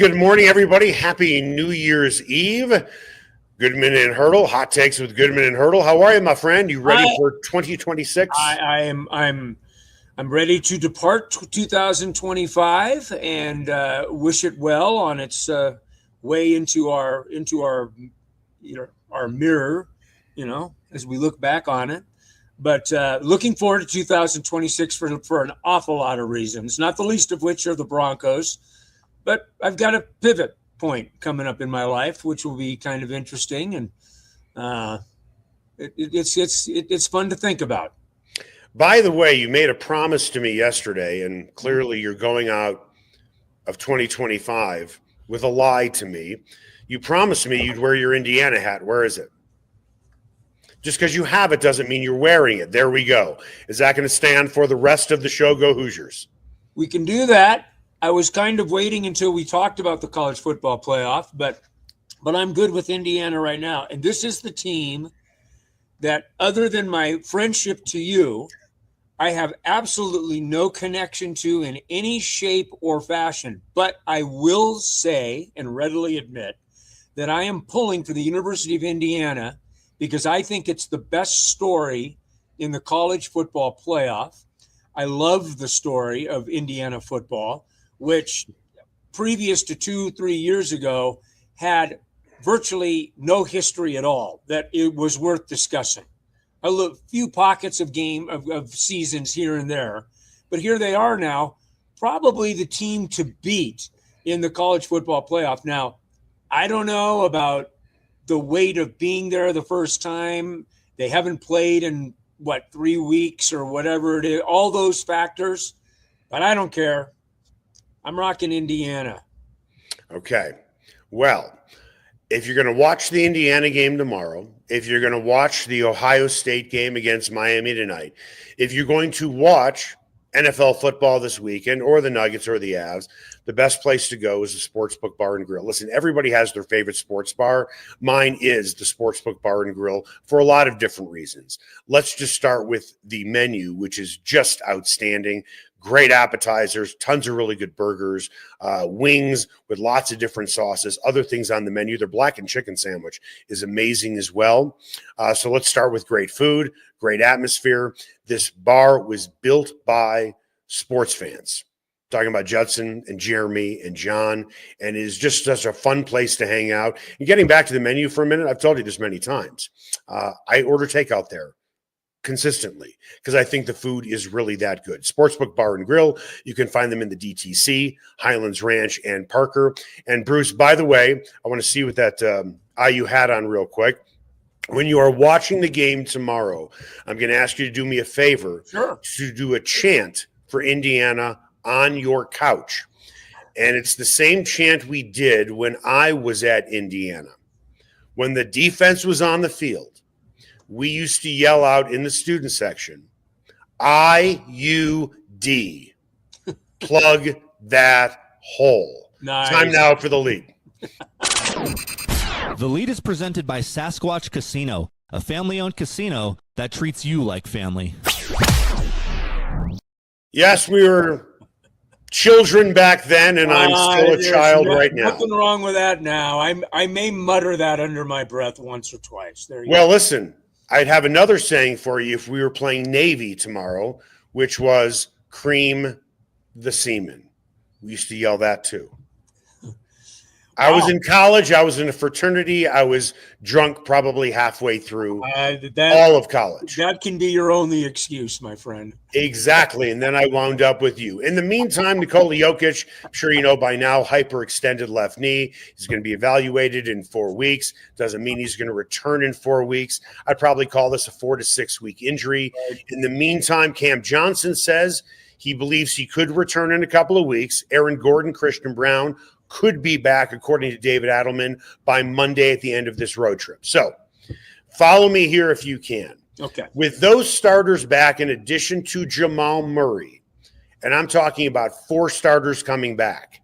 Good morning, everybody. Happy New Year's Eve. Goodman and Haertl, hot takes with Goodman and Haertl. How are you, my friend? You ready for 2026? I'm ready to depart 2025 and wish it well on its way into our our mirror, as we look back on it. But looking forward to 2026 for an awful lot of reasons, not the least of which are the Broncos. But I've got a pivot point coming up in my life, which will be kind of interesting, and it's fun to think about. By the way, you made a promise to me yesterday, and clearly you're going out of 2025 with a lie to me. You promised me you'd wear your Indiana hat. Where is it? Just because you have it doesn't mean you're wearing it. There we go. Is that going to stand for the rest of the show? Go Hoosiers. We can do that. I was kind of waiting until we talked about the college football playoff, but I'm good with Indiana right now. And this is the team that, other than my friendship to you, I have absolutely no connection to in any shape or fashion. But I will say and readily admit that I am pulling for the University of Indiana because I think it's the best story in the college football playoff. I love the story of Indiana football, which previous to 2-3 years ago had virtually no history at all, that it was worth discussing. A few pockets of seasons here and there, but here they are now, probably the team to beat in the college football playoff. Now, I don't know about the weight of being there the first time. They haven't played in 3 weeks or whatever it is, all those factors, but I don't care. I'm rocking Indiana. Okay. Well, if you're going to watch the Indiana game tomorrow, if you're going to watch the Ohio State game against Miami tonight, if you're going to watch NFL football this weekend or the Nuggets or the Avs, the best place to go is the Sportsbook Bar and Grill. Listen, everybody has their favorite sports bar. Mine is the Sportsbook Bar and Grill for a lot of different reasons. Let's just start with the menu, which is just outstanding. Great appetizers, tons of really good burgers, wings with lots of different sauces, other things on the menu. Their blackened chicken sandwich is amazing as well. So let's start with great food, great atmosphere. This bar was built by sports fans. Talking about Judson and Jeremy and John, and it is just such a fun place to hang out. And getting back to the menu for a minute, I've told you this many times. I order takeout there consistently because I think the food is really that good. Sportsbook Bar and Grill. You can find them in the DTC, Highlands Ranch, and Parker. And Bruce, by the way, I want to see what that IU hat on real quick. When you are watching the game tomorrow, I'm going to ask you to do me a favor. Sure. To do a chant for Indiana on your couch. And it's the same chant we did when I was at Indiana. When the defense was on the field, we used to yell out in the student section, IUD. Plug that hole. Nice. Time now for the lead. The lead is presented by Sasquatch Casino, a family-owned casino that treats you like family. Yes, we were children back then, and I'm still a child right now. Nothing wrong with that now. I may mutter that under my breath once or twice. There you go. Well, go. Listen, I'd have another saying for you if we were playing Navy tomorrow, which was cream the seaman. We used to yell that too. I was in college. I was in a fraternity. I was drunk probably halfway through all of college. That can be your only excuse, my friend. Exactly. And then I wound up with you. In the meantime, Nikola Jokić, I'm sure you know by now, hyperextended left knee. He's going to be evaluated in 4 weeks. Doesn't mean he's going to return in 4 weeks. I'd probably call this a 4 to 6 week injury. In the meantime, Cam Johnson says he believes he could return in a couple of weeks. Aaron Gordon, Christian Brown could be back, according to David Adelman, by Monday at the end of this road trip. So follow me here if you can. Okay. With those starters back, in addition to Jamal Murray, and I'm talking about 4 starters coming back,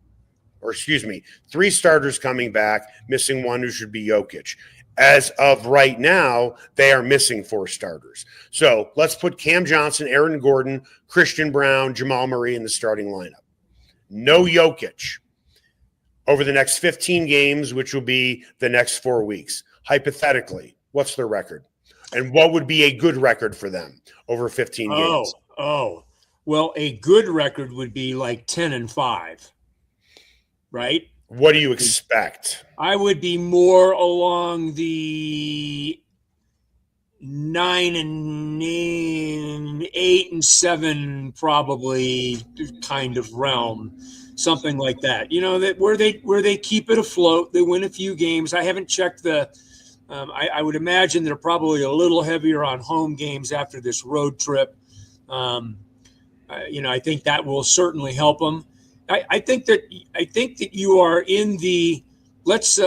or 3 starters coming back, missing one who should be Jokić. As of right now, they are missing 4 starters. So let's put Cam Johnson, Aaron Gordon, Christian Brown, Jamal Murray in the starting lineup. No Jokić. over the next 15 games, which will be the next 4 weeks. Hypothetically, what's their record? And what would be a good record for them over 15 games? Well, a good record would be like 10-5, right? What do you expect? I would be more along the 9-8-7 probably kind of realm, something like that. That where they keep it afloat. They win a few games. I haven't checked the. I would imagine they're probably a little heavier on home games after this road trip. I think that will certainly help them. I think that you are in the let's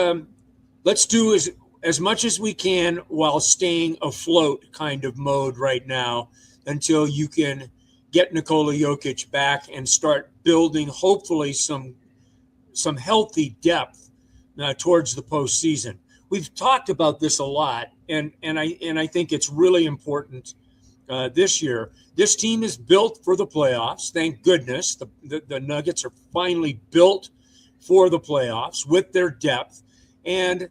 do as much as we can while staying afloat kind of mode right now until you can get Nikola Jokić back and start building hopefully some healthy depth towards the postseason. We've talked about this a lot, and I think it's really important this year. This team is built for the playoffs. Thank goodness the Nuggets are finally built for the playoffs with their depth. And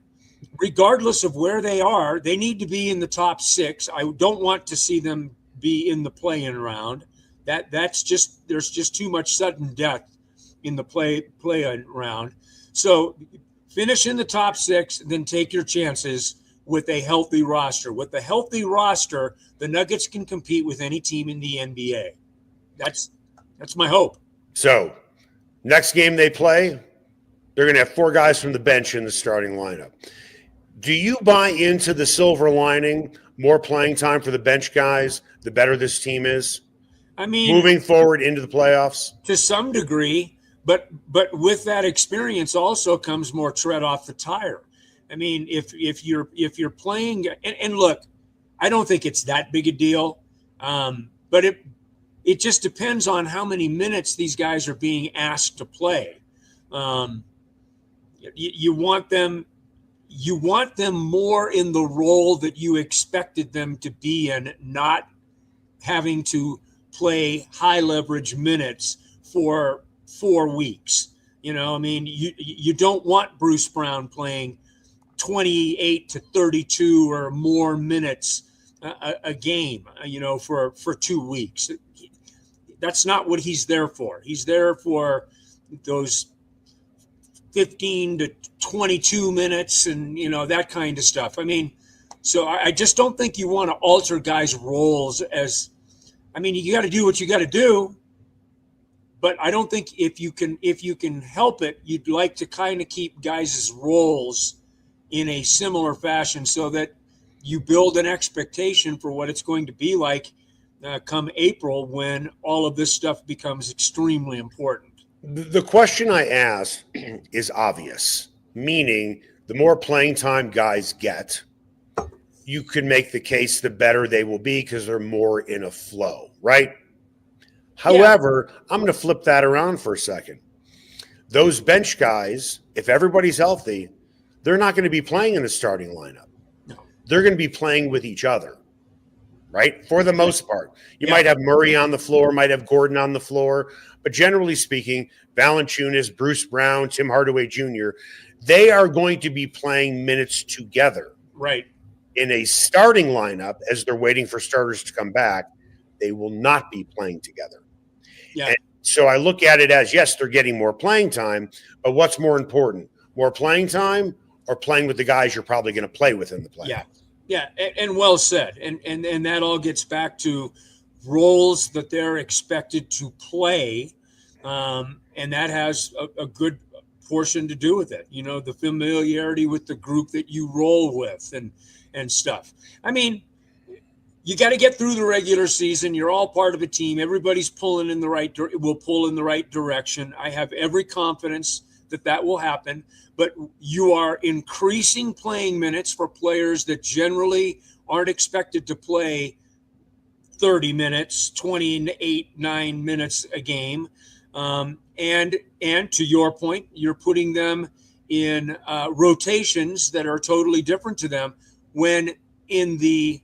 regardless of where they are, they need to be in the top 6. I don't want to see them be in the play-in round. There's just too much sudden death in the play-in round. So finish in the top 6, then take your chances with a healthy roster. With a healthy roster, the Nuggets can compete with any team in the NBA. That's my hope. So, next game they play, they're going to have 4 guys from the bench in the starting lineup. Do you buy into the silver lining, more playing time for the bench guys, the better this team is? I mean, moving forward into the playoffs? To some degree, but with that experience also comes more tread off the tire. I mean, if you're playing, and look, I don't think it's that big a deal, but it just depends on how many minutes these guys are being asked to play. You want them more in the role that you expected them to be in, not having to play high leverage minutes for 4 weeks. I mean, you don't want Bruce Brown playing 28 to 32 or more minutes a game, for 2 weeks. That's not what he's there for. He's there for those 15 to 22 minutes and, that kind of stuff. I mean, so I just don't think you want to alter guys' roles you got to do what you got to do. But I don't think if you can help it, you'd like to kind of keep guys' roles in a similar fashion so that you build an expectation for what it's going to be like come April when all of this stuff becomes extremely important. The question I ask is obvious, meaning the more playing time guys get, you can make the case the better they will be because they're more in a flow, right? However, I'm going to flip that around for a second. Those bench guys, if everybody's healthy, they're not going to be playing in the starting lineup. No. They're going to be playing with each other, right? For the most part. You might have Murray on the floor, might have Gordon on the floor, but generally speaking, Valanciunas, Bruce Brown, Tim Hardaway Jr., they are going to be playing minutes together. Right. In a starting lineup, as they're waiting for starters to come back, they will not be playing together. Yeah. And so I look at it as, yes, they're getting more playing time, but what's more important? More playing time or playing with the guys you're probably going to play with in the playoffs? Yeah, and well said. And that all gets back to roles that they're expected to play, and that has a good portion to do with it. The familiarity with the group that you roll with and stuff. I mean, you got to get through the regular season. You're all part of a team. Everybody's pulling in the right will pull in the right direction. I have every confidence that will happen, but you are increasing playing minutes for players that generally aren't expected to play 30 minutes, 28, 9 minutes a game. And to your point, you're putting them in rotations that are totally different to them when in the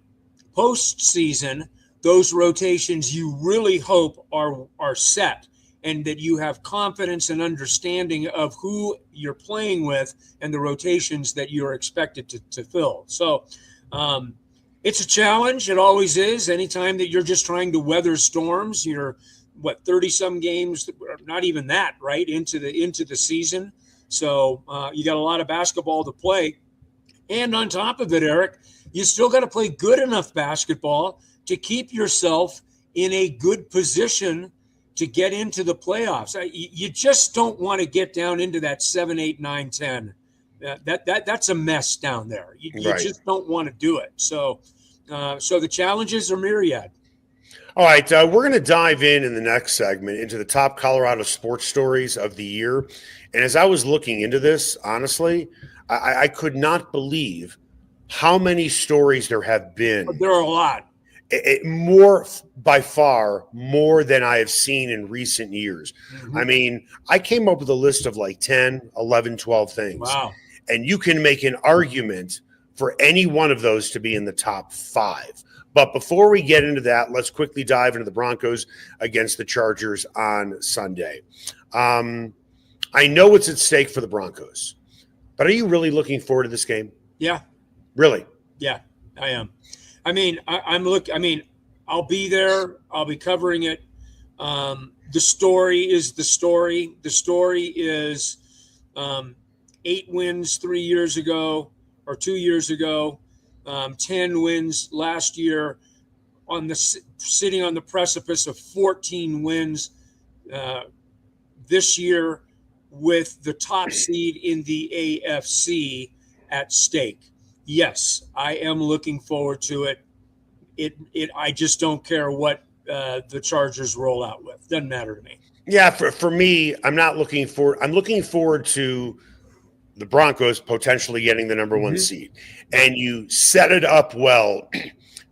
postseason, those rotations you really hope are set and that you have confidence and understanding of who you're playing with and the rotations that you're expected to fill. So it's a challenge. It always is. Anytime that you're just trying to weather storms, you're 30 some games, not even that, right, into the season. So you got a lot of basketball to play. And on top of it, Eric, you still got to play good enough basketball to keep yourself in a good position to get into the playoffs. You just don't want to get down into that 7, 8, 9, 10. That's a mess down there. You just don't want to do it. So the challenges are myriad. All right, we're going to dive in the next segment into the top Colorado sports stories of the year. And as I was looking into this, honestly, I could not believe how many stories there have been. There are a lot. By far more than I have seen in recent years. Mm-hmm. I mean, I came up with a list of like 10, 11, 12 things. Wow. And you can make an argument for any one of those to be in the top 5. But before we get into that, let's quickly dive into the Broncos against the Chargers on Sunday. I know what's at stake for the Broncos, but are you really looking forward to this game? Yeah. Really? Yeah, I am. I mean, I'll be there. I'll be covering it. The story is the story. The story is 8 wins 3 years ago or 2 years ago, 10 wins last year, sitting on the precipice of 14 wins this year with the top seed in the AFC at stake. Yes, I am looking forward to it. I just don't care what the Chargers roll out with. Doesn't matter to me. Yeah, for me, I'm not looking forward. I'm looking forward to the Broncos potentially getting the number 1 seed. And you set it up well.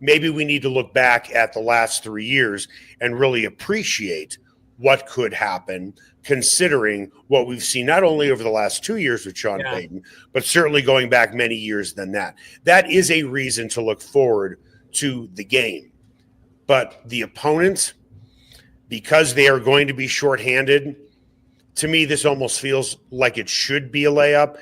Maybe we need to look back at the last 3 years and really appreciate what could happen, considering what we've seen not only over the last 2 years with Sean Payton, but certainly going back many years than that. That is a reason to look forward to the game. But the opponent, because they are going to be shorthanded, to me, this almost feels like it should be a layup.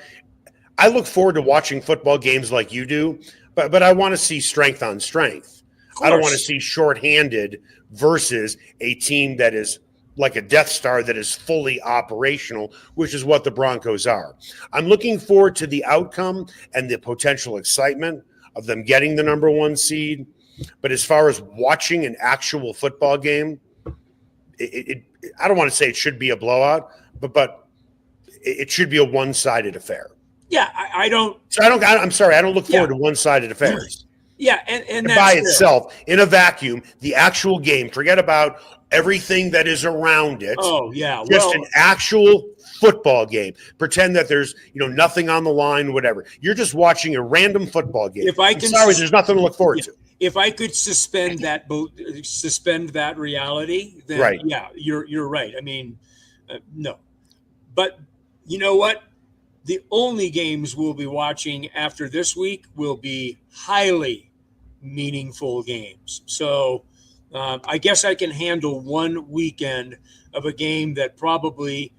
I look forward to watching football games like you do, but I want to see strength on strength. I don't want to see shorthanded versus a team that is like a Death Star that is fully operational, which is what the Broncos are. I'm looking forward to the outcome and the potential excitement of them getting the number 1 seed. But as far as watching an actual football game, I don't want to say it should be a blowout, but it should be a one-sided affair. Yeah, I don't. So I'm sorry, I don't look forward to one-sided affairs. Yeah, and that's by itself, in a vacuum, the actual game, forget about everything that is around it. Oh, yeah. Just an actual football game. Pretend that there's nothing on the line, whatever. You're just watching a random football game. There's nothing to look forward to. If I could suspend that reality, then right. Yeah, you're right. I mean, no. But you know what? The only games we'll be watching after this week will be highly meaningful games. So I guess I can handle one weekend of a game that probably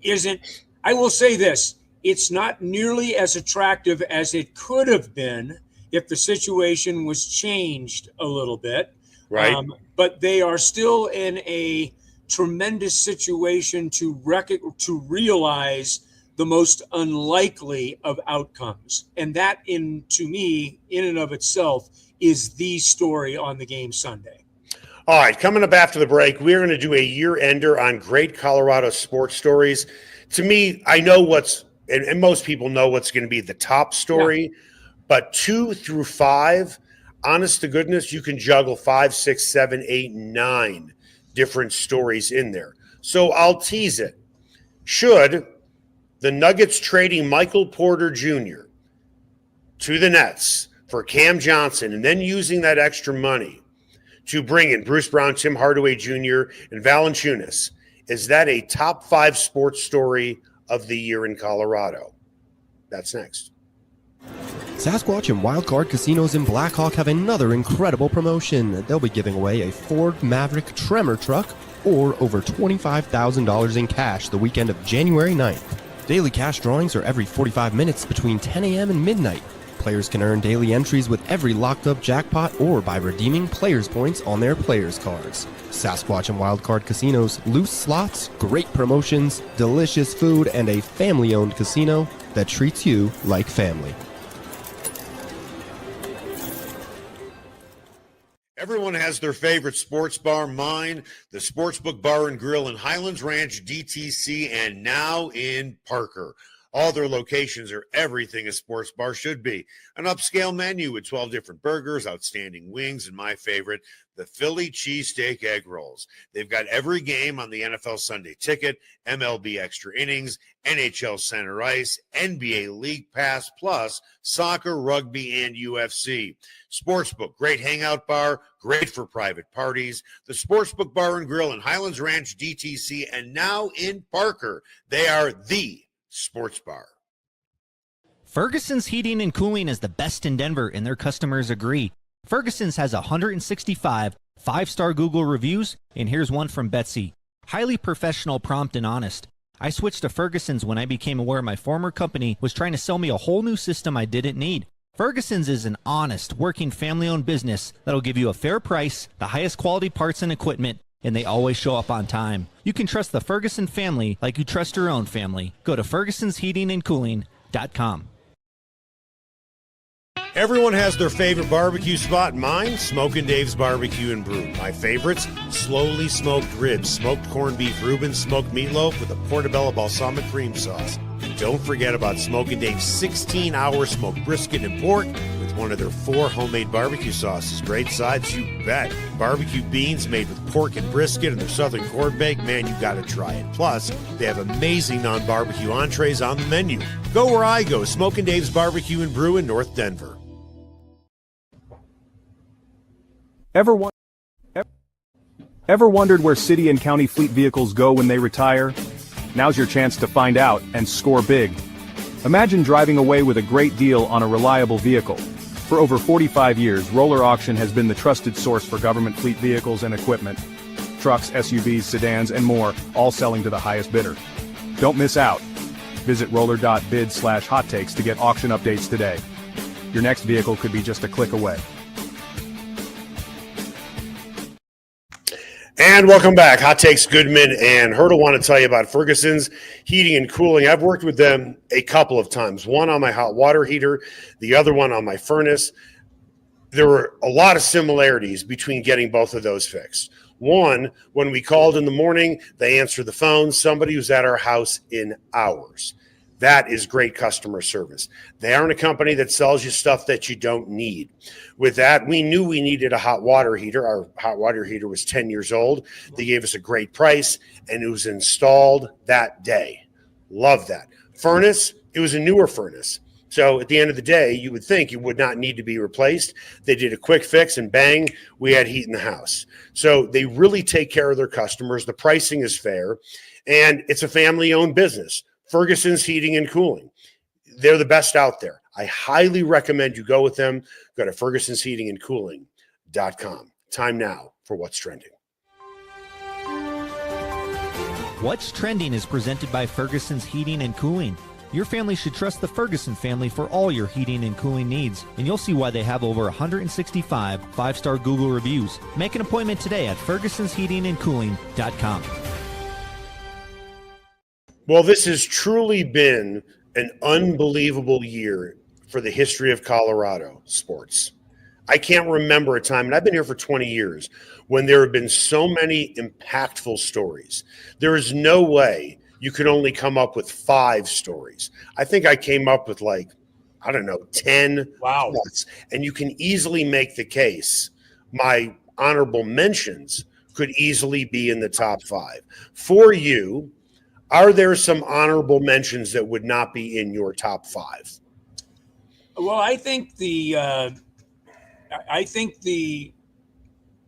isn't. I will say this. It's not nearly as attractive as it could have been if the situation was changed a little bit. Right. But they are still in a tremendous situation to realize the most unlikely of outcomes. And that, to me, in and of itself, is the story on the game Sunday. All right, coming up after the break, we're going to do a year-ender on great Colorado sports stories. To me, I know and most people know what's going to be the top story, but 2 through 5, honest to goodness, you can juggle 5, 6, 7, 8, 9 different stories in there. So I'll tease it. Should the Nuggets trading Michael Porter Jr. to the Nets for Cam Johnson and then using that extra money to bring in Bruce Brown, Tim Hardaway Jr., and Valanciunas, is that a top 5 sports story of the year in Colorado? That's next. Sasquatch and Wildcard Casinos in Blackhawk have another incredible promotion. They'll be giving away a Ford Maverick Tremor truck or over $25,000 in cash the weekend of January 9th. Daily cash drawings are every 45 minutes between 10 a.m. and midnight. Players can earn daily entries with every locked-up jackpot or by redeeming players' points on their players' cards. Sasquatch and Wildcard Casinos, loose slots, great promotions, delicious food, and a family-owned casino that treats you like family. Everyone has their favorite sports bar. Mine, the Sportsbook Bar and Grill in Highlands Ranch, DTC, and now in Parker. All their locations are everything a sports bar should be. An upscale menu with 12 different burgers, outstanding wings, and my favorite, the Philly cheesesteak egg rolls. They've got every game on the NFL Sunday Ticket, MLB Extra Innings, NHL Center Ice, NBA League Pass, plus soccer, rugby, and UFC. Sportsbook, great hangout bar, great for private parties. The Sportsbook Bar and Grill in Highlands Ranch, DTC, and now in Parker. They are the sports bar. Ferguson's Heating and Cooling is the best in Denver, and their customers agree. Ferguson's has 165 five-star Google reviews, and here's one from Betsy. Highly professional, prompt, and honest. I switched to Ferguson's when I became aware my former company was trying to sell me a whole new system I didn't need. Ferguson's is an honest, working, family-owned business that'll give you a fair price, the highest quality parts and equipment, and they always show up on time. You can trust the Ferguson family like you trust your own family. Go to fergusonsheatingandcooling.com. Everyone has their favorite barbecue spot. Mine, Smokin' Dave's Barbecue and Brew. My favorites, slowly smoked ribs, smoked corned beef Reuben, smoked meatloaf with a portobello balsamic cream sauce. Don't forget about Smokin' Dave's 16-hour smoked brisket and pork with one of their 4 homemade barbecue sauces. Great sides, you bet. Barbecue beans made with pork and brisket and their southern corn bake. Man, you got to try it. Plus, they have amazing non-barbecue entrees on the menu. Go where I go, Smokin' Dave's Barbecue and Brew in North Denver. Ever wondered where city and county fleet vehicles go when they retire? Now's your chance to find out and score big. Imagine driving away with a great deal on a reliable vehicle. For over 45 years, Roller Auction has been the trusted source for government fleet vehicles and equipment. Trucks, SUVs, sedans, and more, all selling to the highest bidder. Don't miss out. Visit roller.bid/hot takes to get auction updates today. Your next vehicle could be just a click away. And welcome back. Hot Takes, Goodman and Haertl want to tell you about Ferguson's Heating and Cooling. I've worked with them a couple of times, one on my hot water heater, the other one on my furnace. There were a lot of similarities between getting both of those fixed. One, when we called in the morning, they answered the phone. Somebody was at our house in hours. That is great customer service. They aren't a company that sells you stuff that you don't need. With that, we knew we needed a hot water heater. Our hot water heater was 10 years old. They gave us a great price, and it was installed that day. Love that. Furnace, it was a newer furnace. So at the end of the day, you would think it would not need to be replaced. They did a quick fix, and bang, we had heat in the house. So they really take care of their customers. The pricing is fair, and it's a family-owned business. Ferguson's Heating and Cooling. They're the best out there. I highly recommend you go with them. Go to fergusonsheatingandcooling.com. Time now for What's Trending. What's Trending is presented by Ferguson's Heating and Cooling. Your family should trust the Ferguson family for all your heating and cooling needs, and you'll see why they have over 165 five-star Google reviews. Make an appointment today at fergusonsheatingandcooling.com. Well, this has truly been an unbelievable year for the history of Colorado sports. I can't remember a time, and I've been here for 20 years, when there have been so many impactful stories. There is no way you could only come up with 5 stories. I think I came up with 10 plus, and you can easily make the case my honorable mentions could easily be in the top 5. For you, are there some honorable mentions that would not be in your top 5? Well, I think the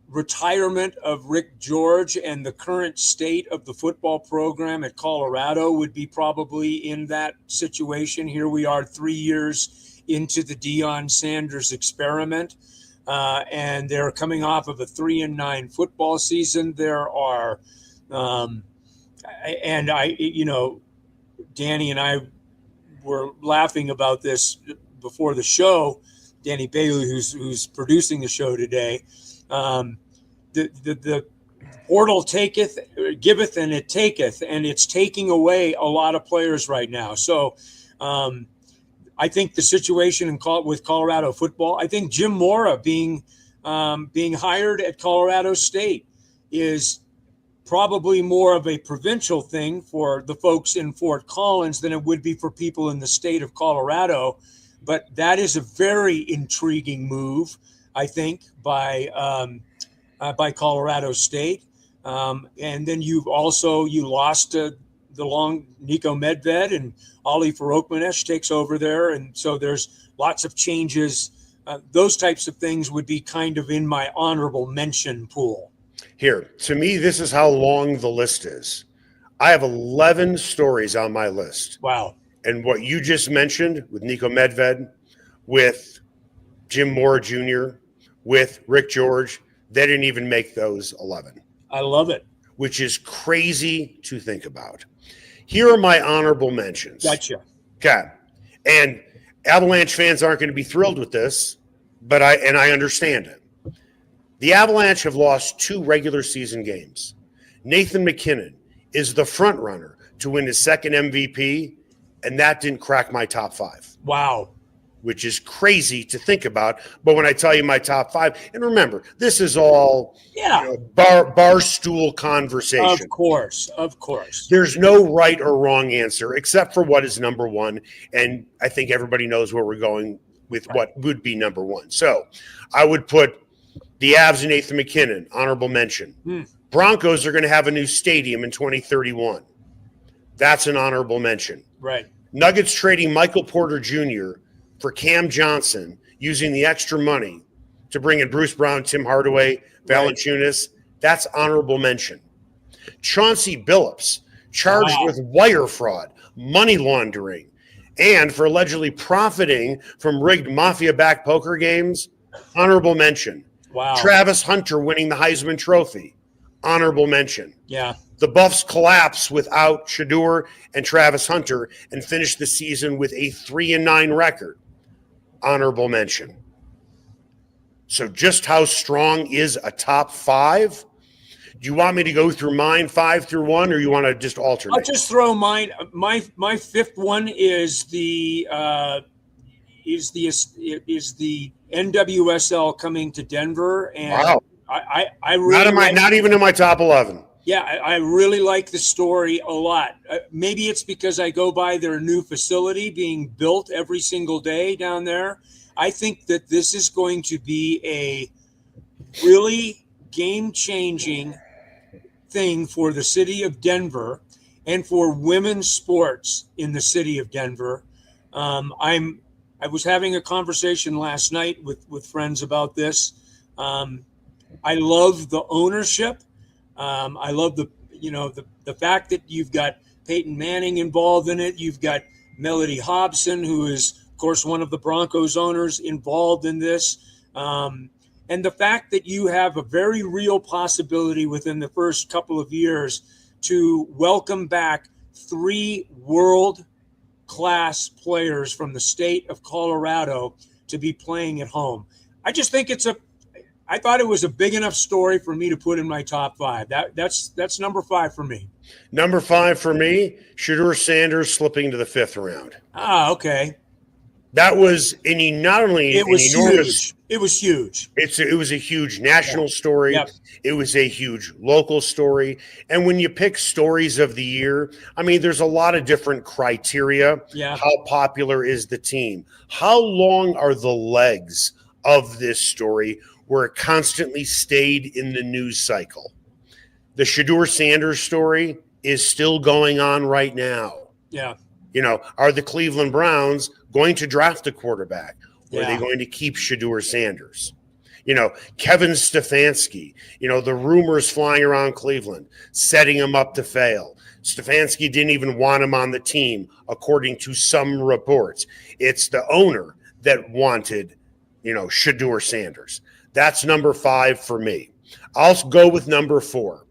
retirement of Rick George and the current state of the football program at Colorado would be probably in that situation. Here we are 3 years into the Deion Sanders experiment, and they're coming off of a 3-9 football season. There are And Danny and I were laughing about this before the show. Danny Bailey, who's producing the show today, the portal giveth and it taketh, and it's taking away a lot of players right now. So I think the situation with Colorado football, I think Jim Mora being hired at Colorado State is probably more of a provincial thing for the folks in Fort Collins than it would be for people in the state of Colorado. But that is a very intriguing move, I think, by Colorado State. And then you lost the long Nico Medved, and Ollie Farokmanesh takes over there. And so there's lots of changes. Those types of things would be kind of in my honorable mention pool. Here, to me, this is how long the list is. I have 11 stories on my list. Wow. And what you just mentioned with Nico Medved, with Jim Mora Jr., with Rick George, they didn't even make those 11. I love it. Which is crazy to think about. Here are my honorable mentions. Gotcha. Okay. And Avalanche fans aren't going to be thrilled with this, but I understand it. The Avalanche have lost 2 regular season games. Nathan McKinnon is the front runner to win his second MVP, and that didn't crack my top 5. Wow. Which is crazy to think about. But when I tell you my top 5, and remember, this is all bar stool conversation. Of course. There's no right or wrong answer except for what is number 1, and I think everybody knows where we're going with what would be number 1. So I would put the Avs and Nathan McKinnon, honorable mention. Broncos are going to have a new stadium in 2031. That's an honorable mention. Right. Nuggets trading Michael Porter Jr. for Cam Johnson, using the extra money to bring in Bruce Brown, Tim Hardaway, Valanciunas. That's honorable mention. Chauncey Billups, charged with wire fraud, money laundering, and for allegedly profiting from rigged mafia-backed poker games. Honorable mention. Wow. Travis Hunter winning the Heisman Trophy. Honorable mention. Yeah. The Buffs collapse without Shedeur and Travis Hunter and finish the season with a 3-9 record. Honorable mention. So just how strong is a top 5? Do you want me to go through mine 5 through 1, or you want to just alternate? I'll just throw mine. My 5th one is the NWSL coming to Denver, and wow. I really not even in my top 11. Yeah, I really like the story a lot. Maybe it's because I go by their new facility being built every single day down there. I think that this is going to be a really game-changing thing for the city of Denver and for women's sports in the city of Denver. I was having a conversation last night with friends about this. I love the ownership. I love the fact that you've got Peyton Manning involved in it. You've got Melody Hobson, who is, of course, one of the Broncos owners, involved in this. And the fact that you have a very real possibility within the first couple of years to welcome back 3 world-class players from the state of Colorado to be playing at home. I just think I thought it was a big enough story for me to put in my top 5. That's number 5 for me. Number 5 for me, Shedeur Sanders slipping to the 5th round. Okay. That was not only it was enormous. Huge. It was huge. It was a huge national story. Yep. It was a huge local story. And when you pick stories of the year, I mean, there's a lot of different criteria. Yeah. How popular is the team? How long are the legs of this story where it constantly stayed in the news cycle? The Shedeur Sanders story is still going on right now. Yeah. Are the Cleveland Browns going to draft a quarterback? Or Yeah. are they going to keep Shedeur Sanders? Kevin Stefanski, the rumors flying around Cleveland, setting him up to fail. Stefanski didn't even want him on the team, according to some reports. It's the owner that wanted, Shedeur Sanders. That's number 5 for me. I'll go with number 4.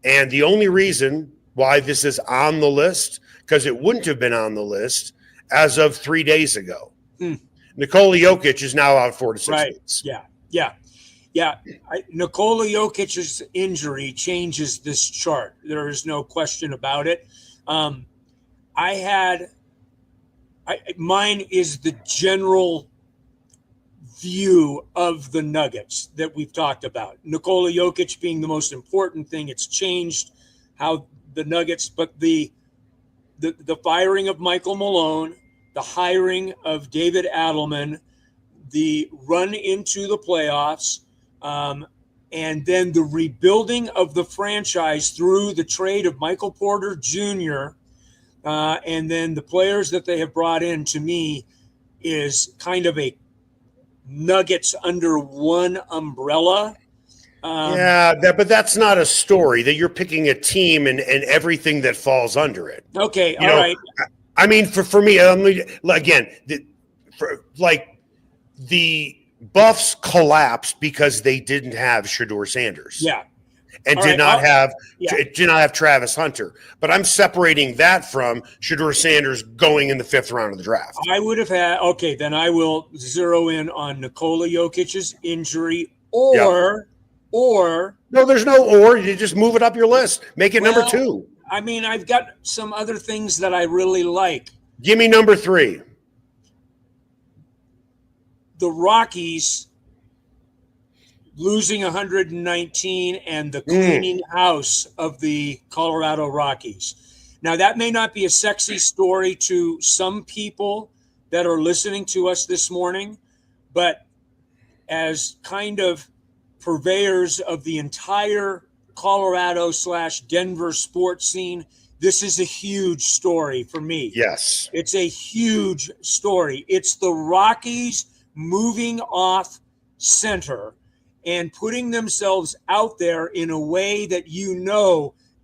And the only reason why this is on the list, because it wouldn't have been on the list as of 3 days ago. Nikola Jokić is now out 4 to 6 weeks. Yeah. Nikola Jokic's injury changes this chart. There is no question about it. Mine is the general view of the Nuggets that we've talked about. Nikola Jokić being the most important thing. It's changed how the Nuggets, but the firing of Michael Malone, the hiring of David Adelman, the run into the playoffs, and then the rebuilding of the franchise through the trade of Michael Porter Jr., and then the players that they have brought in, to me, is kind of a Nuggets under one umbrella. But that's not a story that you're picking a team and everything that falls under it. Okay, all right. I mean, for me, again, the Buffs collapsed because they didn't have Shedeur Sanders. Yeah. And did not have Travis Hunter. But I'm separating that from Shedeur Sanders going in the 5th round of the draft. I would have had, okay, then I will zero in on Nikola Jokic's injury or no, there's no or. You just move it up your list. Make it number 2. I mean, I've got some other things that I really like. Give me number 3. The Rockies losing 119 and the cleaning house of the Colorado Rockies. Now, that may not be a sexy story to some people that are listening to us this morning, but as kind of purveyors of the entire Colorado/Denver sports scene, this is a huge story for me. Yes. It's a huge story. It's the Rockies moving off center and putting themselves out there in a way that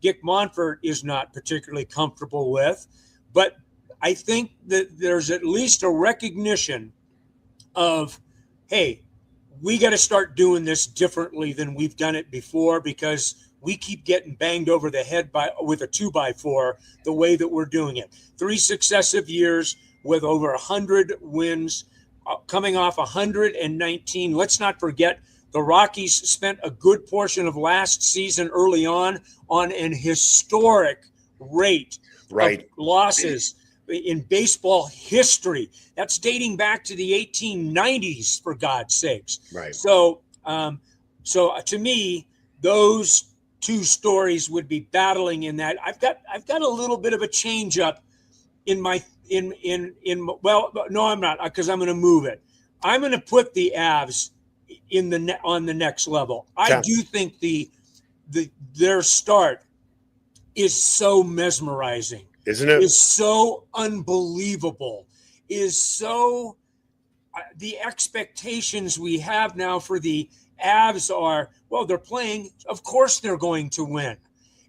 Dick Monfort is not particularly comfortable with. But I think that there's at least a recognition of, hey, we got to start doing this differently than we've done it before, because we keep getting banged over the head with a 2x4 the way that we're doing it. 3 successive years with over 100 wins, coming off 119. Let's not forget, the Rockies spent a good portion of last season early on an historic rate of losses in baseball history. That's dating back to the 1890s, for God's sakes. Right. So to me, those 2 stories would be battling in that. I've got a little bit of a change up in my well, no, I'm not, because I'm going to move it. I'm going to put the Avs on the next level. I do think their start is so mesmerizing. Isn't it? Is so unbelievable. Is so the expectations we have now for the Avs are, well, they're playing, of course they're going to win.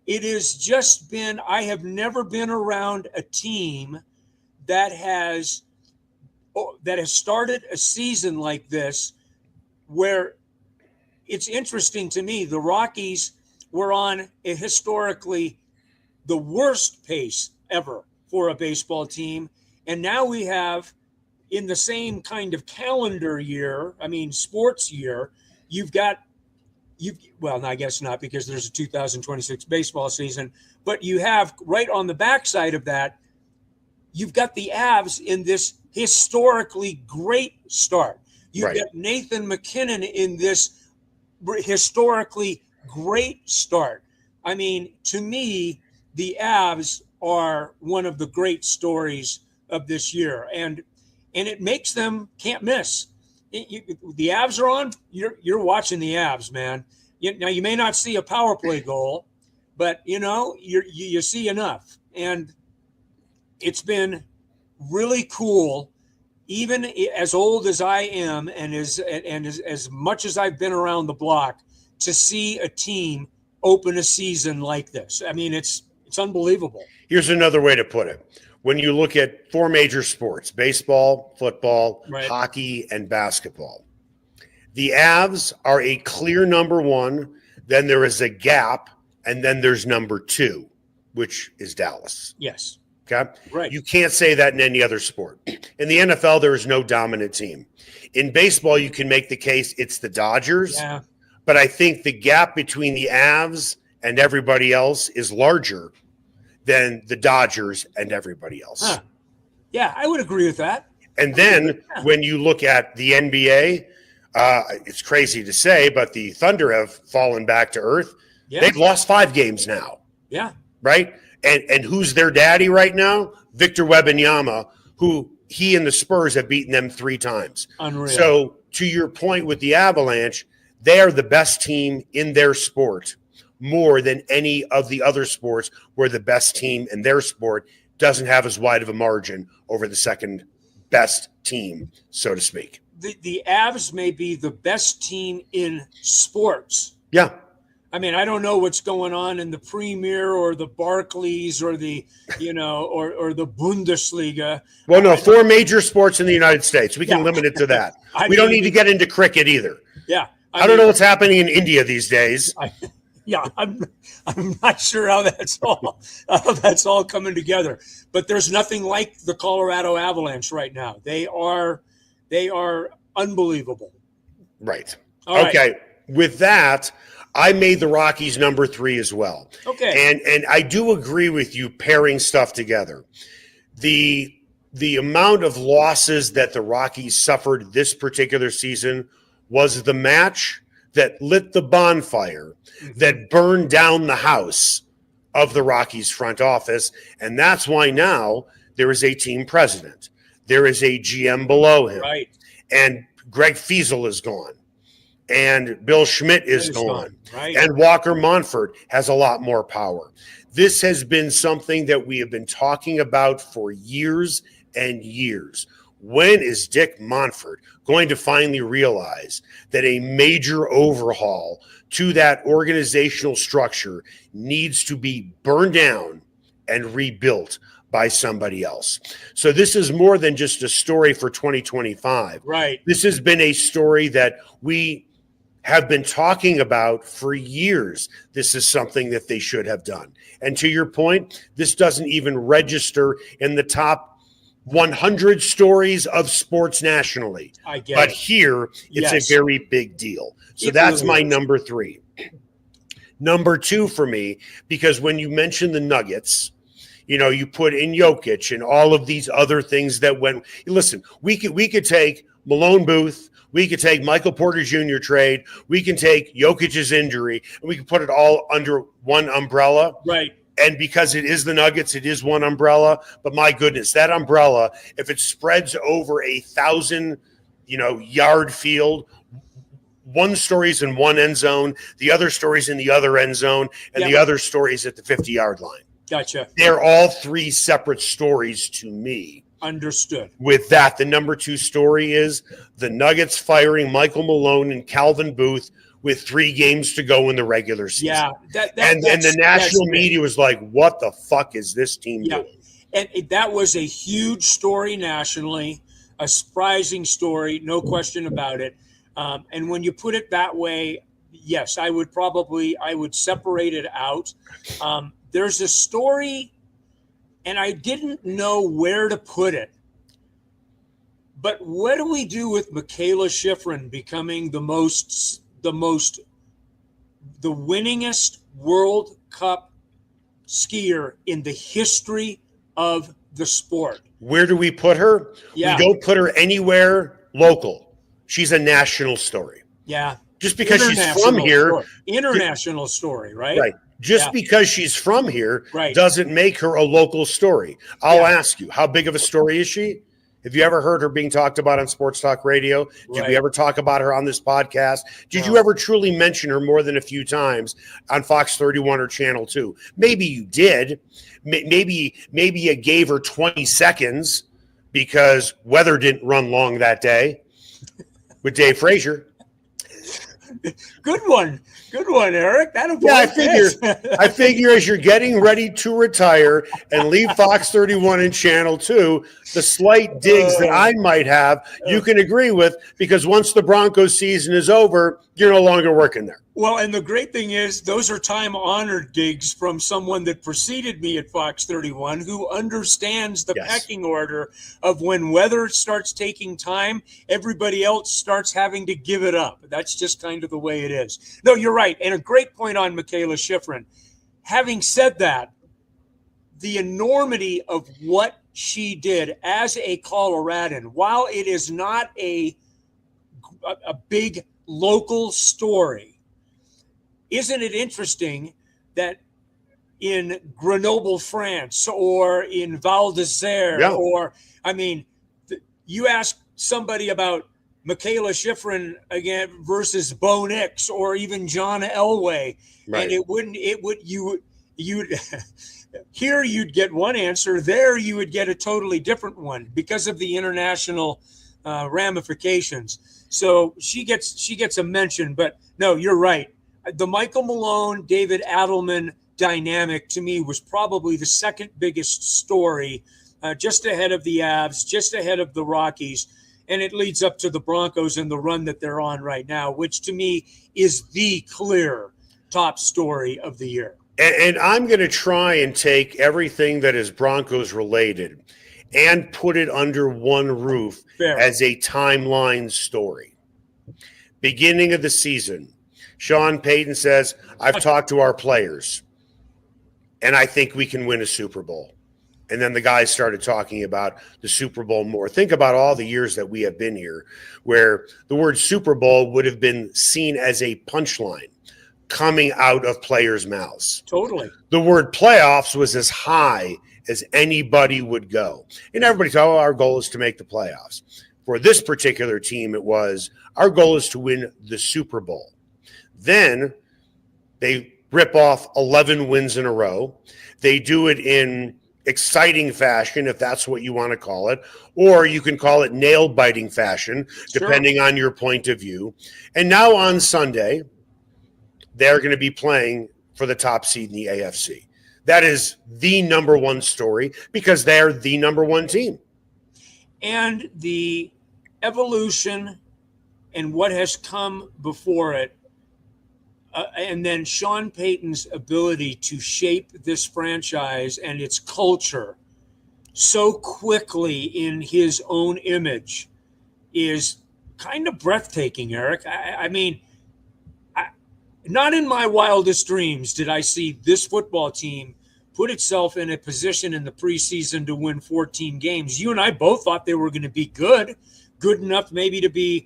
It has just been, I have never been around a team that has started a season like this, where it's interesting to me. The Rockies were on a historically the worst pace ever for a baseball team. And now we have, in the same kind of calendar year, sports year, well, I guess not, because there's a 2026 baseball season, but you have right on the backside of that, you've got the Avs in this historically great start. You've got Nathan McKinnon in this historically great start. To me, the Avs are one of the great stories of this year, and it makes them can't miss. The Avs are on. You're watching the Avs, man. Now you may not see a power play goal, but you see enough, and it's been really cool. Even as old as I am, and as much as I've been around the block, to see a team open a season like this. It's unbelievable. Here's another way to put it. When you look at 4 major sports, baseball, football, hockey, and basketball, the Avs are a clear number 1. Then there is a gap, and then there's number 2, which is Dallas. Yes. Okay. Right. You can't say that in any other sport. In the NFL, there is no dominant team. In baseball, you can make the case it's the Dodgers. Yeah. But I think the gap between the Avs and everybody else is larger than the Dodgers and everybody else. Huh. Yeah, I would agree with that. And then when you look at the NBA, it's crazy to say, but the Thunder have fallen back to earth. Yeah. They've lost 5 games now. Yeah. Right? And who's their daddy right now? Victor Wembanyama, who he and the Spurs have beaten them 3 times. Unreal. So to your point with the Avalanche, they are the best team in their sport more than any of the other sports where the best team in their sport doesn't have as wide of a margin over the second best team, so to speak. The Avs may be the best team in sports. Yeah. I mean, I don't know what's going on in the Premier or the Barclays or the, or the Bundesliga. Well, no, 4 major sports in the United States. We can limit it to that. We don't need to get into cricket either. Yeah. I don't know what's happening in India these days. I'm not sure how that's all coming together. But there's nothing like the Colorado Avalanche right now. They are unbelievable. Right. All okay. Right. With that, I made the Rockies number 3 as well. Okay. And I do agree with you pairing stuff together. The amount of losses that the Rockies suffered this particular season was the match that lit the bonfire, that burned down the house of the Rockies front office. And that's why now there is a team president. There is a GM below him. Right. And Greg Fiesel is gone. And Bill Schmidt is gone. Right. And Walker Monfort has a lot more power. This has been something that we have been talking about for years and years. When is Dick Monfort going to finally realize that a major overhaul to that organizational structure needs to be burned down and rebuilt by somebody else? So this is more than just a story for 2025. Right. This has been a story that we have been talking about for years. This is something that they should have done. And to your point, this doesn't even register in the top 100 stories of sports nationally. I get but it. here, it's Yes. a very big deal. So It that's really my is. number 3. Number 2 for me, because when you mention the Nuggets, you put in Jokić and all of these other things that went. Listen, we could take Malone Booth, we could take Michael Porter Jr. trade, we can take Jokic's injury, and we can put it all under one umbrella. Right. And because it is the Nuggets, it is one umbrella. But my goodness, that umbrella, if it spreads over 1,000, yard field, one story's in one end zone, the other story's in the other end zone, and the other story's at the 50-yard line. Gotcha. They're all 3 separate stories to me. Understood. With that, the number 2 story is the Nuggets firing Michael Malone and Calvin Booth with 3 games to go in the regular season. Yeah. And the national media was like, what the fuck is this team doing? And that was a huge story nationally, a surprising story, no question about it. And when you put it that way, yes, I would separate it out. There's a story, and I didn't know where to put it. But what do we do with Michaela Schifrin becoming the winningest World Cup skier in the history of the sport? Where do we put her? Yeah. We don't put her anywhere local. She's a national story. Yeah. Just because she's from here. Story. International story, right? Right. Just because she's from here Right. doesn't make her a local story. I'll ask you, how big of a story is she? Have you ever heard her being talked about on Sports Talk Radio? Did we ever talk about her on this podcast? Did you ever truly mention her more than a few times on Fox 31 or Channel 2? Maybe you did. Maybe you gave her 20 seconds because weather didn't run long that day with Dave Frazier. Good one, Eric. I figure as you're getting ready to retire and leave Fox 31 and Channel 2, the slight digs that I might have, you can agree with, because once the Broncos season is over, you're no longer working there. Well, and the great thing is those are time-honored gigs from someone that preceded me at Fox 31 who understands the pecking order of when weather starts taking time, everybody else starts having to give it up. That's just kind of the way it is. No, you're right. And a great point on Michaela Schifrin. Having said that, the enormity of what she did as a Coloradan, while it is not a big local story, isn't it interesting that in Grenoble, France, or in Val d'Isère, or, I mean, you ask somebody about Michaela Schifrin again versus Bo Nix or even John Elway, and you'd here you'd get one answer, there you would get a totally different one because of the international ramifications. So she gets a mention, but no, you're right. The Michael Malone, David Adelman dynamic to me was probably the second biggest story, just ahead of the Avs, just ahead of the Rockies. And it leads up to the Broncos and the run that they're on right now, which to me is the clear top story of the year. And I'm going to try and take everything that is Broncos related and put it under one roof as a timeline story. Beginning of the season, Sean Payton says, I've talked to our players, and I think we can win a Super Bowl. And then the guys started talking about the Super Bowl more. Think about all the years that we have been here where the word Super Bowl would have been seen as a punchline coming out of players' mouths. Totally. The word playoffs was as high as anybody would go. And everybody thought, our goal is to make the playoffs. For this particular team, it was, our goal is to win the Super Bowl. Then they rip off 11 wins in a row. They do it in exciting fashion, if that's what you want to call it, or you can call it nail-biting fashion, depending on your point of view. And now on Sunday, they're going to be playing for the top seed in the AFC. That is the number one story because they're the number one team. And the evolution and what has come before it, and then Sean Payton's ability to shape this franchise and its culture so quickly in his own image is kind of breathtaking, Eric. I mean, not in my wildest dreams did I see this football team put itself in a position in the preseason to win 14 games. You and I both thought they were going to be good enough maybe to be,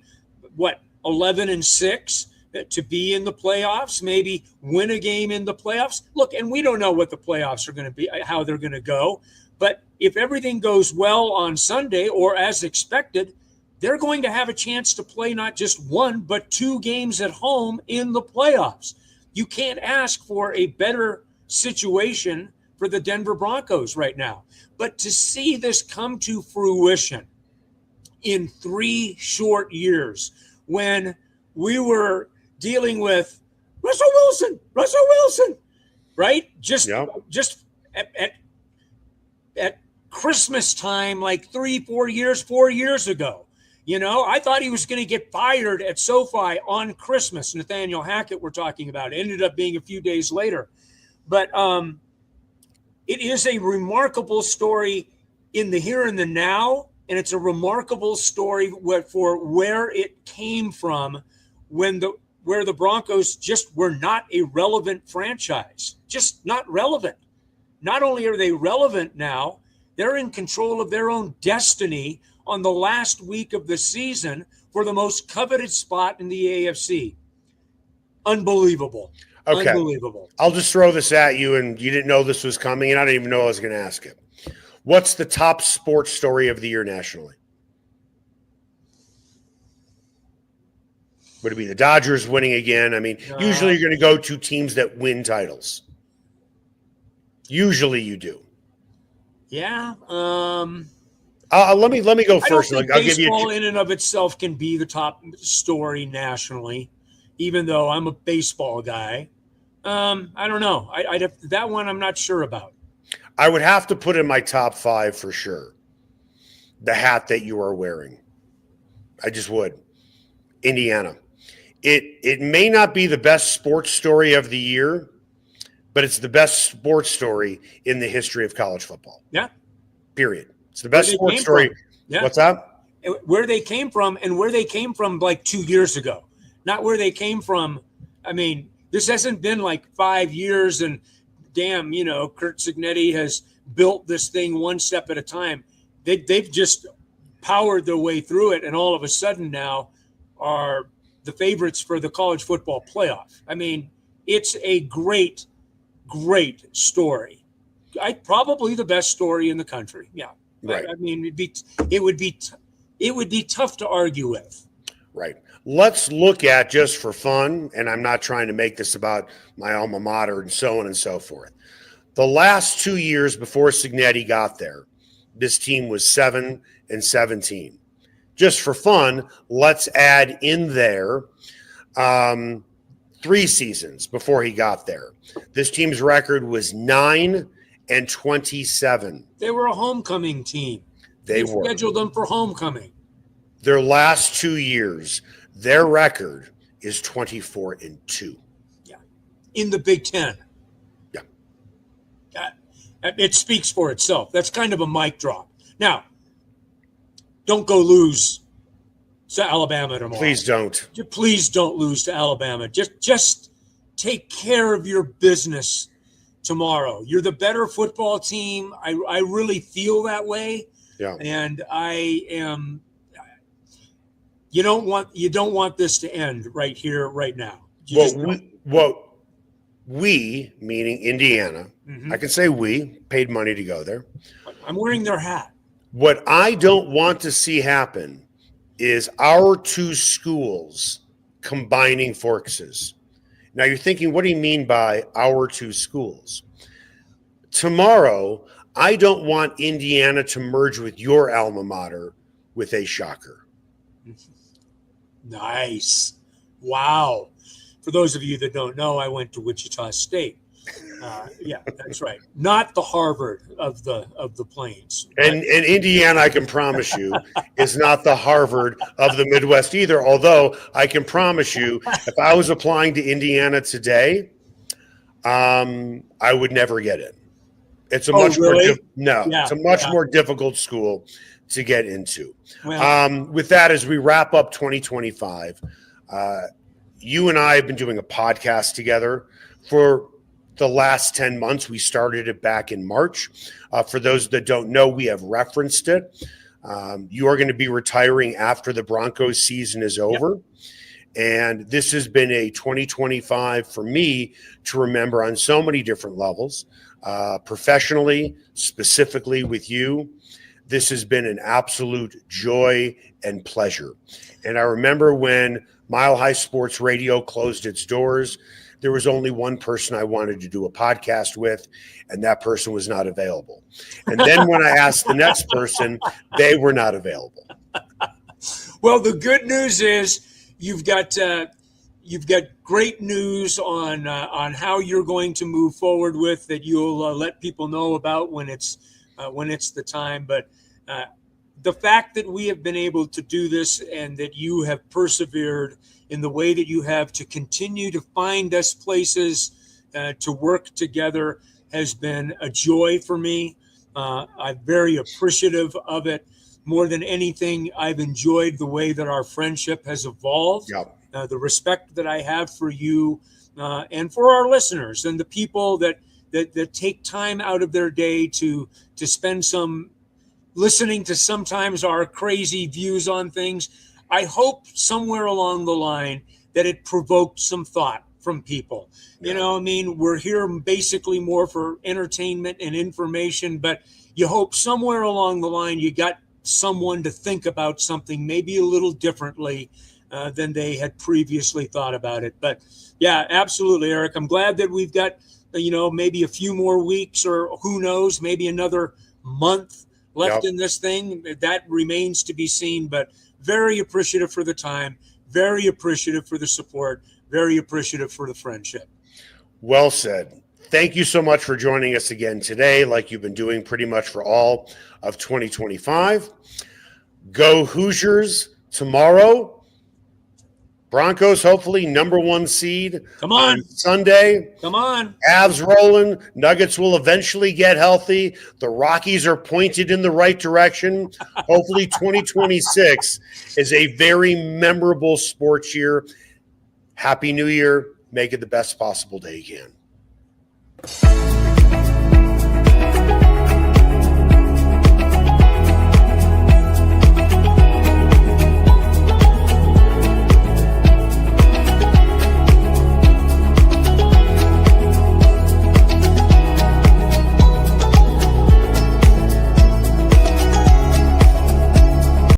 11-6, to be in the playoffs, maybe win a game in the playoffs. Look, and we don't know what the playoffs are going to be, how they're going to go. But if everything goes well on Sunday or as expected, they're going to have a chance to play not just one, but 2 games at home in the playoffs. You can't ask for a better situation for the Denver Broncos right now. But to see this come to fruition in 3 short years when we were dealing with Russell Wilson, right? Just at Christmas time, like 4 years ago. You know, I thought he was going to get fired at SoFi on Christmas. Nathaniel Hackett we're talking about. It ended up being a few days later. But it is a remarkable story in the here and the now, and it's a remarkable story for where it came from where the Broncos just were not a relevant franchise, just not relevant. Not only are they relevant now, they're in control of their own destiny on the last week of the season for the most coveted spot in the AFC. Unbelievable. Okay. Unbelievable. I'll just throw this at you, and you didn't know this was coming, and I didn't even know I was going to ask it. What's the top sports story of the year nationally? Would it be the Dodgers winning again? I mean, usually you're going to go to teams that win titles. Usually you do. Yeah. Let me go first. I don't think baseball in and of itself can be the top story nationally, even though I'm a baseball guy. I don't know. That one I'm not sure about. I would have to put in my top 5 for sure. The hat that you are wearing. I just would. Indiana. it may not be the best sports story of the year, but it's the best sports story in the history of college football. Yeah. Period. It's the best sports story. From. Yeah. What's up? Where they came from, and where they came from like 2 years ago, not where they came from. I mean, this hasn't been like 5 years and damn, Kurt Cignetti has built this thing one step at a time. They've just powered their way through it, and all of a sudden now are the favorites for the college football playoff. I mean, it's a great, great story. Probably the best story in the country. Yeah. Right. I mean, it would be tough to argue with. Right. Let's look at, just for fun, and I'm not trying to make this about my alma mater and so on and so forth. The last 2 years before Cignetti got there, this team was 7-17. Just for fun, let's add in there 3 seasons before he got there. This team's record was 9-27. They were a homecoming team. They scheduled them for homecoming. Their last 2 years, their record is 24-2. Yeah, in the Big Ten. Yeah, it speaks for itself. That's kind of a mic drop. Now, don't go lose to Alabama tomorrow. Please don't. Please don't lose to Alabama. Just take care of your business tomorrow. You're the better football team. I really feel that way. Yeah, and I am. You don't want this to end right here, right now. We, meaning Indiana, I can say we paid money to go there. I'm wearing their hat. What I don't want to see happen is our 2 schools combining forces. Now you're thinking, what do you mean by our 2 schools? Tomorrow, I don't want Indiana to merge with your alma mater with a shocker. Nice. Wow. For those of you that don't know, I went to Wichita State. Yeah, that's right. Not the Harvard of the Plains. And Indiana, I can promise you, is not the Harvard of the Midwest either. Although I can promise you, if I was applying to Indiana today, I would never get in. It's a much it's a much more difficult school to get into. Well, with that, as we wrap up 2025, you and I have been doing a podcast together for the last 10 months. We started it back in March. For those that don't know, we have referenced it. You are going to be retiring after the Broncos season is over. Yep. And this has been a 2025 for me to remember on so many different levels, professionally, specifically with you. This has been an absolute joy and pleasure. And I remember when Mile High Sports Radio closed its doors, there was only one person I wanted to do a podcast with, and that person was not available. And then when I asked the next person, they were not available. Well, the good news is you've got great news on how you're going to move forward with that. You'll let people know about when it's the time. But the fact that we have been able to do this and that you have persevered in the way that you have to continue to find us places to work together has been a joy for me. I'm very appreciative of it. More than anything, I've enjoyed the way that our friendship has evolved, the respect that I have for you and for our listeners and the people that take time out of their day to spend some listening to sometimes our crazy views on things. I hope somewhere along the line that it provoked some thought from people. You know, I mean, we're here basically more for entertainment and information, but you hope somewhere along the line you got someone to think about something maybe a little differently than they had previously thought about it. But yeah, absolutely, Eric. I'm glad that we've got, maybe a few more weeks or who knows, maybe another month left in this thing. That remains to be seen, but very appreciative for the time, very appreciative for the support, very appreciative for the friendship. Well said. Thank you so much for joining us again today, like you've been doing pretty much for all of 2025. Go Hoosiers tomorrow. Broncos, hopefully, #1 seed. Come on. Sunday. Come on. Avs rolling. Nuggets will eventually get healthy. The Rockies are pointed in the right direction. Hopefully 2026 is a very memorable sports year. Happy New Year. Make it the best possible day you can.